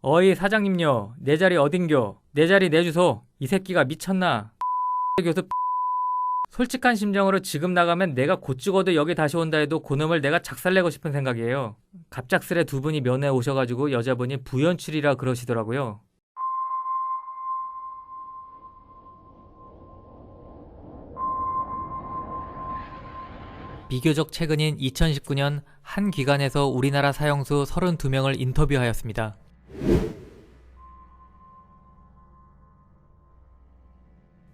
어이 사장님요, 내 자리 어딘겨? 내 자리 내 주소. 이 새끼가 미쳤나? 교수. 솔직한 심정으로 지금 나가면 내가 곧 죽어도 여기 다시 온다 해도 그놈을 내가 작살내고 싶은 생각이에요. 갑작스레 두 분이 면회 오셔가지고 여자분이 부연출이라 그러시더라고요. 비교적 최근인 2019년 한 기관에서 우리나라 사형수 32명을 인터뷰하였습니다.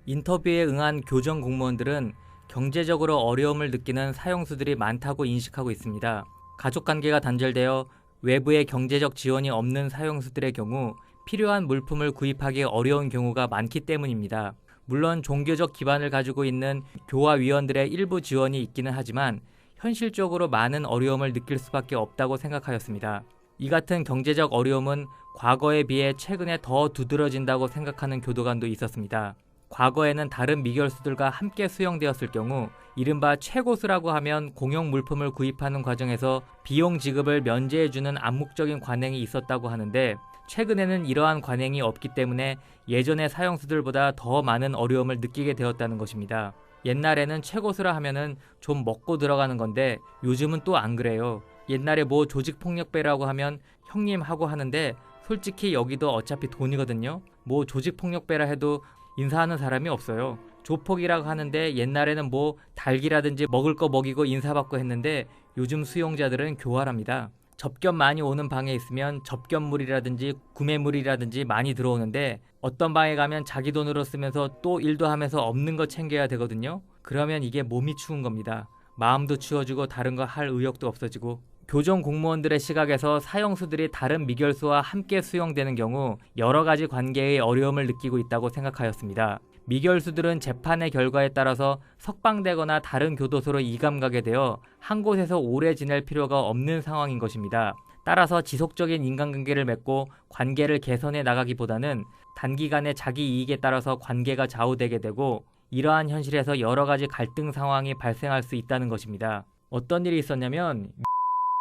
인터뷰에 응한 교정 공무원들은 경제적으로 어려움을 느끼는 사형수들이 많다고 인식하고 있습니다. 가족관계가 단절되어 외부의 경제적 지원이 없는 사형수들의 경우 필요한 물품을 구입하기 어려운 경우가 많기 때문입니다. 물론 종교적 기반을 가지고 있는 교화위원들의 일부 지원이 있기는 하지만 현실적으로 많은 어려움을 느낄 수밖에 없다고 생각하였습니다. 이 같은 경제적 어려움은 과거에 비해 최근에 더 두드러진다고 생각하는 교도관도 있었습니다. 과거에는 다른 미결수들과 함께 수용되었을 경우 이른바 최고수라고 하면 공용 물품을 구입하는 과정에서 비용 지급을 면제해주는 암묵적인 관행이 있었다고 하는데 최근에는 이러한 관행이 없기 때문에 예전의 사형수들보다 더 많은 어려움을 느끼게 되었다는 것입니다. 옛날에는 최고수라 하면은 좀 먹고 들어가는 건데 요즘은 또 안 그래요. 옛날에 뭐 조직폭력배라고 하면 형님 하고 하는데 솔직히 여기도 어차피 돈이거든요. 뭐 조직폭력배라 해도 인사하는 사람이 없어요. 조폭이라고 하는데 옛날에는 뭐 닭이라든지 먹을 거 먹이고 인사받고 했는데 요즘 수용자들은 교활합니다. 접견 많이 오는 방에 있으면 접견물이라든지 구매물이라든지 많이 들어오는데 어떤 방에 가면 자기 돈으로 쓰면서 또 일도 하면서 없는 거 챙겨야 되거든요. 그러면 이게 몸이 추운 겁니다. 마음도 추워지고 다른 거 할 의욕도 없어지고. 교정 공무원들의 시각에서 사형수들이 다른 미결수와 함께 수용되는 경우 여러 가지 관계의 어려움을 느끼고 있다고 생각하였습니다. 미결수들은 재판의 결과에 따라서 석방되거나 다른 교도소로 이감가게 되어 한 곳에서 오래 지낼 필요가 없는 상황인 것입니다. 따라서 지속적인 인간관계를 맺고 관계를 개선해 나가기보다는 단기간에 자기 이익에 따라서 관계가 좌우되게 되고 이러한 현실에서 여러 가지 갈등 상황이 발생할 수 있다는 것입니다. 어떤 일이 있었냐면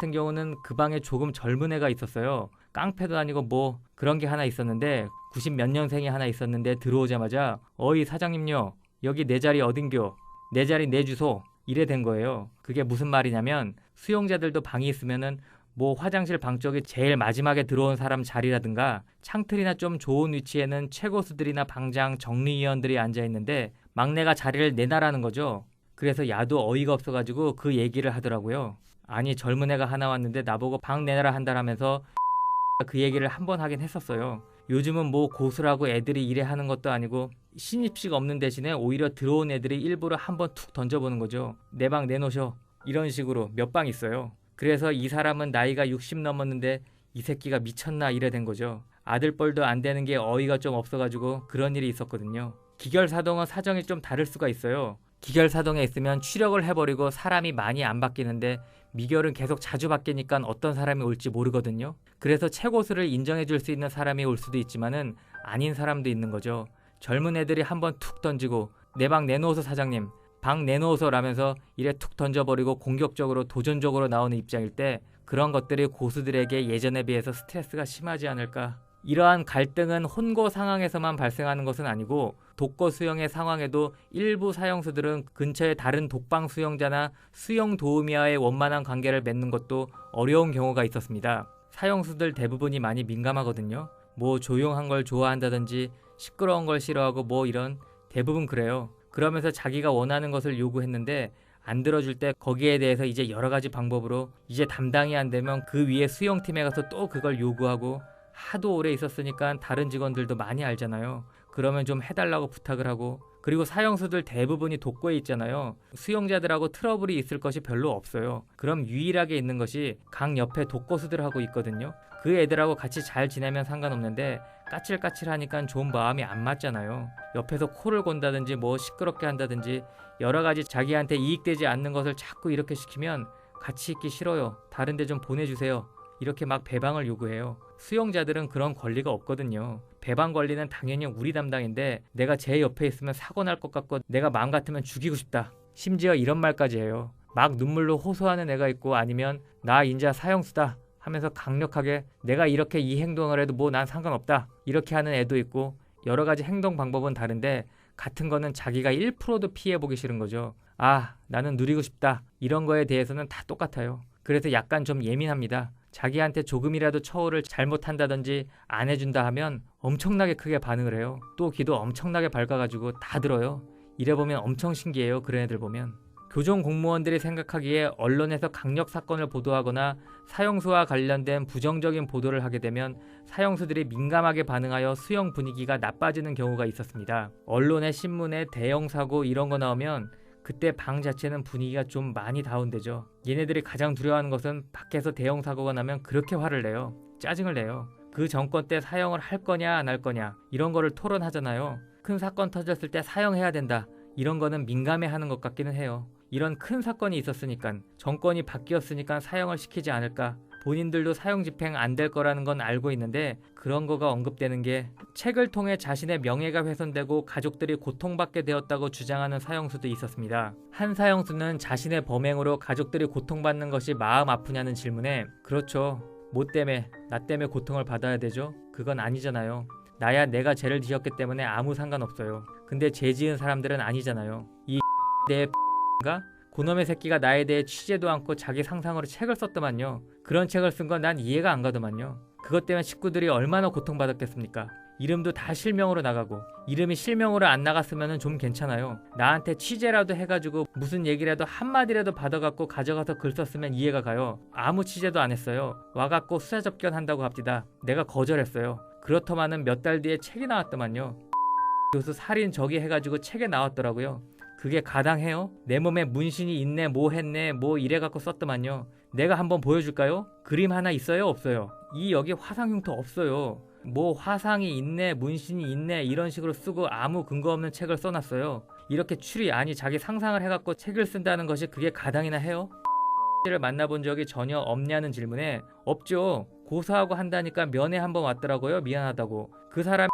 같은 경우는 그 방에 조금 젊은 애가 있었어요. 깡패도 아니고 뭐 그런 게 하나 있었는데 90 몇 년생이 하나 있었는데 들어오자마자 어이 사장님요, 여기 내 자리 어딘겨? 내 자리 내 주소. 이래 된 거예요. 그게 무슨 말이냐면 수용자들도 방이 있으면은 뭐 화장실 방 쪽이 제일 마지막에 들어온 사람 자리라든가 창틀이나 좀 좋은 위치에는 최고수들이나 방장, 정리위원들이 앉아 있는데 막내가 자리를 내놔라는 거죠. 그래서 야도 어이가 없어가지고 그 얘기를 하더라고요. 아니 젊은 애가 하나 왔는데 나보고 방 내놔라 한다라면서 그 얘기를 한 번 하긴 했었어요. 요즘은 뭐 고수라고 애들이 이래 하는 것도 아니고 신입식 없는 대신에 오히려 들어온 애들이 일부러 한번 툭 던져보는 거죠. 내 방 내놓으셔. 이런 식으로 몇 방 있어요. 그래서 이 사람은 나이가 60 넘었는데 이 새끼가 미쳤나 이래 된 거죠. 아들뻘도 안 되는 게 어이가 좀 없어가지고 그런 일이 있었거든요. 기결사동은 사정이 좀 다를 수가 있어요. 기결사동에 있으면 추력을 해버리고 사람이 많이 안 바뀌는데 미결은 계속 자주 바뀌니까 어떤 사람이 올지 모르거든요. 그래서 최고수를 인정해줄 수 있는 사람이 올 수도 있지만은 아닌 사람도 있는 거죠. 젊은 애들이 한번 툭 던지고 내 방 내놓으소 사장님, 방 내놓으소 라면서 이래 툭 던져버리고 공격적으로 도전적으로 나오는 입장일 때 그런 것들이 고수들에게 예전에 비해서 스트레스가 심하지 않을까. 이러한 갈등은 혼고 상황에서만 발생하는 것은 아니고 독거 수용의 상황에도 일부 사형수들은 근처에 다른 독방 수용자나 수용 도우미와의 원만한 관계를 맺는 것도 어려운 경우가 있었습니다. 사형수들 대부분이 많이 민감하거든요. 뭐 조용한 걸 좋아한다든지 시끄러운 걸 싫어하고 뭐 이런 대부분 그래요. 그러면서 자기가 원하는 것을 요구했는데 안 들어줄 때 거기에 대해서 이제 여러 가지 방법으로 이제 담당이 안 되면 그 위에 수용팀에 가서 또 그걸 요구하고 하도 오래 있었으니까 다른 직원들도 많이 알잖아요. 그러면 좀 해달라고 부탁을 하고 그리고 사형수들 대부분이 독거에 있잖아요. 수용자들하고 트러블이 있을 것이 별로 없어요. 그럼 유일하게 있는 것이 강 옆에 독거수들하고 있거든요. 그 애들하고 같이 잘 지내면 상관없는데 까칠까칠하니까 좀 마음이 안 맞잖아요. 옆에서 코를 곤다든지 뭐 시끄럽게 한다든지 여러 가지 자기한테 이익되지 않는 것을 자꾸 이렇게 시키면 같이 있기 싫어요. 다른 데 좀 보내주세요. 이렇게 막 배방을 요구해요. 수용자들은 그런 권리가 없거든요. 배방 권리는 당연히 우리 담당인데 내가 제 옆에 있으면 사고 날 것 같고 내가 마음 같으면 죽이고 싶다. 심지어 이런 말까지 해요. 막 눈물로 호소하는 애가 있고 아니면 나 인자 사형수다 하면서 강력하게 내가 이렇게 이 행동을 해도 뭐 난 상관없다 이렇게 하는 애도 있고, 여러 가지 행동 방법은 다른데 같은 거는 자기가 1%도 피해보기 싫은 거죠. 아, 나는 누리고 싶다 이런 거에 대해서는 다 똑같아요. 그래서 약간 좀 예민합니다. 자기한테 조금이라도 처우를 잘못한다든지 안 해준다 하면 엄청나게 크게 반응을 해요. 또 귀도 엄청나게 밝아가지고 다 들어요. 이래보면 엄청 신기해요. 그런 애들 보면. 교정 공무원들이 생각하기에 언론에서 강력 사건을 보도하거나 사형수와 관련된 부정적인 보도를 하게 되면 사형수들이 민감하게 반응하여 수용 분위기가 나빠지는 경우가 있었습니다. 언론에 신문에 대형 사고 이런 거 나오면 그때 방 자체는 분위기가 좀 많이 다운되죠. 얘네들이 가장 두려워하는 것은 밖에서 대형 사고가 나면 그렇게 화를 내요. 짜증을 내요. 그 정권 때 사형을 할 거냐 안 할 거냐 이런 거를 토론하잖아요. 큰 사건 터졌을 때 사형해야 된다 이런 거는 민감해하는 것 같기는 해요. 이런 큰 사건이 있었으니까, 정권이 바뀌었으니까 사형을 시키지 않을까. 본인들도 사형 집행 안 될 거라는 건 알고 있는데 그런 거가 언급되는 게 책을 통해 자신의 명예가 훼손되고 가족들이 고통받게 되었다고 주장하는 사형수도 있었습니다. 한 사형수는 자신의 범행으로 가족들이 고통받는 것이 마음 아프냐는 질문에 그렇죠. 뭐 때문에 나 때문에 고통을 받아야 되죠? 그건 아니잖아요. 나야 내가 죄를 지었기 때문에 아무 상관없어요. 근데 죄 지은 사람들은 아니잖아요. 이 내 가 그놈의 새끼가 나에 대해 취재도 않고 자기 상상으로 책을 썼더만요. 그런 책을 쓴 건 난 이해가 안 가더만요. 그것 때문에 식구들이 얼마나 고통받았겠습니까? 이름도 다 실명으로 나가고, 이름이 실명으로 안 나갔으면 좀 괜찮아요. 나한테 취재라도 해가지고 무슨 얘기라도 한마디라도 받아갖고 가져가서 글 썼으면 이해가 가요. 아무 취재도 안 했어요. 와갖고 수사 접견한다고 합디다. 내가 거절했어요. 그렇더만은 몇 달 뒤에 책이 나왔더만요. 교수 살인 저기 해가지고 책에 나왔더라고요. 그게 가당해요? 내 몸에 문신이 있네 뭐 했네 뭐 이래갖고 썼더만요. 내가 한번 보여줄까요? 그림 하나 있어요 없어요? 이 여기 화상 흉터 없어요. 뭐 화상이 있네 문신이 있네 이런 식으로 쓰고 아무 근거 없는 책을 써놨어요. 이렇게 아니 자기 상상을 해갖고 책을 쓴다는 것이 그게 가당이나 해요? 를 만나본 적이 전혀 없냐는 질문에 없죠. 고소하고 한다니까 면회 한번 왔더라고요. 미안하다고. 그 사람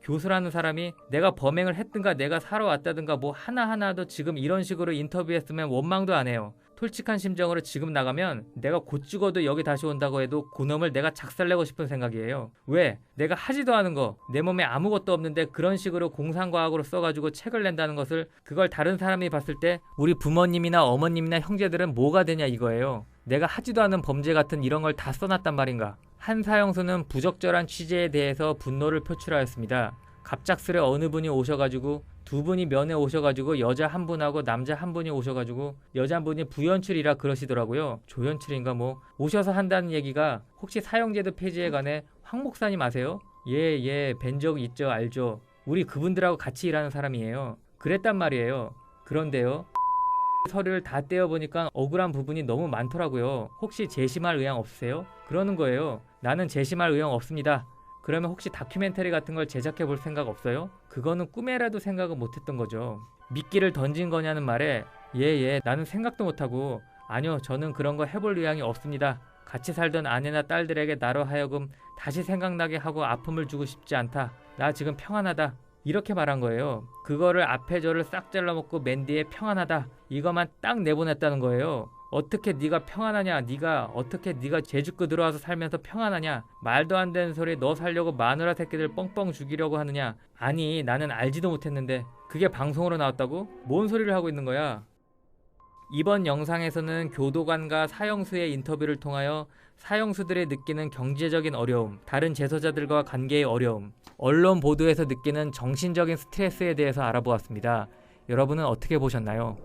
교수라는 사람이 내가 범행을 했든가 내가 사러 왔다든가 뭐 하나하나도 지금 이런 식으로 인터뷰했으면 원망도 안 해요. 솔직한 심정으로 지금 나가면 내가 곧 죽어도 여기 다시 온다고 해도 그놈을 내가 작살내고 싶은 생각이에요. 왜? 내가 하지도 않은 거, 내 몸에 아무것도 없는데 그런 식으로 공상과학으로 써가지고 책을 낸다는 것을, 그걸 다른 사람이 봤을 때 우리 부모님이나 어머님이나 형제들은 뭐가 되냐 이거예요. 내가 하지도 않은 범죄 같은 이런 걸 다 써놨단 말인가. 한 사형수는 부적절한 취재에 대해서 분노를 표출하였습니다. 갑작스레 어느 분이 오셔가지고, 두 분이 면회 오셔가지고 여자 한 분하고 남자 한 분이 오셔가지고 여자분이 부연출이라 그러시더라고요. 조연출인가 뭐 오셔서 한다는 얘기가 혹시 사형제도 폐지에 관해 황 목사님 아세요? 예, 뵌 적 있죠, 알죠. 우리 그분들하고 같이 일하는 사람이에요. 그랬단 말이에요. 그런데요, 서류를 다 떼어보니까 억울한 부분이 너무 많더라고요. 혹시 재심할 의향 없으세요? 그러는 거예요. 나는 재심할 의향 없습니다. 그러면 혹시 다큐멘터리 같은 걸 제작해 볼 생각 없어요? 그거는 꿈에라도 생각을 못했던 거죠. 미끼를 던진 거냐는 말에 예, 나는 생각도 못하고 아니요, 저는 그런 거 해볼 의향이 없습니다. 같이 살던 아내나 딸들에게 나로 하여금 다시 생각나게 하고 아픔을 주고 싶지 않다. 나 지금 평안하다. 이렇게 말한 거예요. 그거를 앞에 저를 싹 잘라먹고 맨 뒤에 평안하다. 이것만 딱 내보냈다는 거예요. 어떻게 네가 평안하냐? 네가 제주도 들어와서 살면서 평안하냐? 말도 안 되는 소리. 너 살려고 마누라 새끼들 뻥뻥 죽이려고 하느냐? 아니, 나는 알지도 못했는데 그게 방송으로 나왔다고? 뭔 소리를 하고 있는 거야? 이번 영상에서는 교도관과 사형수의 인터뷰를 통하여 사형수들이 느끼는 경제적인 어려움, 다른 재소자들과 관계의 어려움, 언론 보도에서 느끼는 정신적인 스트레스에 대해서 알아보았습니다. 여러분은 어떻게 보셨나요?